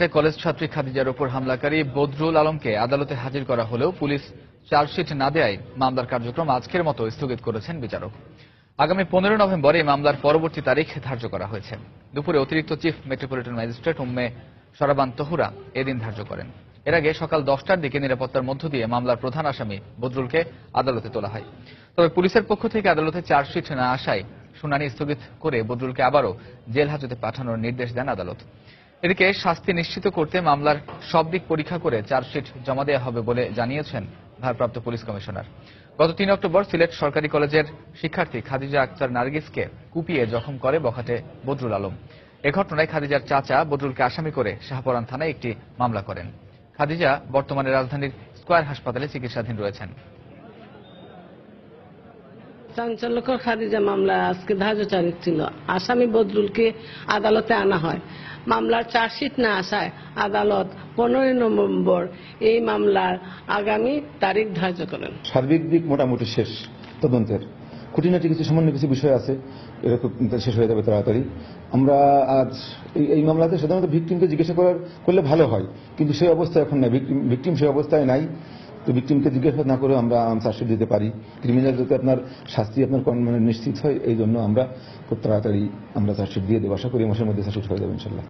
রানাঘাটে কলেজ ছাত্রী খাদিজার উপর হামলাকারী বদরুল আলমকে আদালতে হাজির করা হলেও পুলিশ চার্জশিট না দেওয়ায় মামলার কার্যক্রম আজকের মতো স্থগিত করেছেন বিচারক। আগামী 15 নভেম্বর এই মামলার পরবর্তী তারিখ ধার্য করা হয়েছে। দুপুরে অতিরিক্ত chief metropolitan magistrate Umme Saraban Tahura এদিন ধার্য করেন। এর আগে সকাল 10টার দিকে নিরাপত্তার মধ্য দিয়ে মামলার প্রধান আসামি বদরুলকে আদালতে তোলা হয়। তবে পুলিশের পক্ষ থেকে আদালতে চার্জশিট না আসায় শুনানি স্থগিত করে বদরুলকে আবারও জেল হাজতে পাঠানোর নির্দেশ দেন আদালত। এদিকে শাস্তি নিশ্চিত করতে মামলার সব দিক পরীক্ষা করে চার্জশিট জমা দেওয়া হবে বলে জানিয়েছেন ভারপ্রাপ্ত পুলিশ কমিশনার। গত 3 অক্টোবর সিলেট সরকারি কলেজের শিক্ষার্থী খাদিজা আক্তার নার্গিসকে কুপিয়ে জখম করে বখাটে বদরুল আলম। এ ঘটনায় খাদিজার চাচা বদরুলকে আসামি করে শাহপরান থানায় একটি মামলা করেন। খাদিজা বর্তমানে রাজধানীর স্কয়ার হাসপাতালে চিকিৎসাধীন রয়েছেন। চাঞ্চল্যকর খাদিজা মামলা আজকে ধার্য তারিখ ছিল। আসামি বদরুলকে আদালতে আনা হয়। মামলার চার্জশিট না আসায় আদালত 15 নভেম্বর এই মামলার আগামী তারিখ ধার্য করেন। সার্বিক দিক মোটামুটি শেষ তদন্তের, খুঁটিনাটি কিছু সামান্য কিছু বিষয় আছে, এরকম শেষ হয়ে যাবে তাড়াতাড়ি। আমরা আজ এই মামলাতে সাধারণত ভিকটিমকে জিজ্ঞাসা করলে ভালো হয়, কিন্তু সেই অবস্থা এখন নাই। ভিকটিম সেই অবস্থায় নাই, তো ভিকটিমকে জিজ্ঞাসা না করে আমরা চার্জশিট দিতে পারি। ক্রিমিনাল যাতে আপনার শাস্তি আপনার নিশ্চিত হয়, এই জন্য আমরা খুব তাড়াতাড়ি আমরা চার্জশিট দিয়ে দেবো। আশা করি মাসের মধ্যে চার্জশিট হয়ে যাবে ইনশাল্লাহ।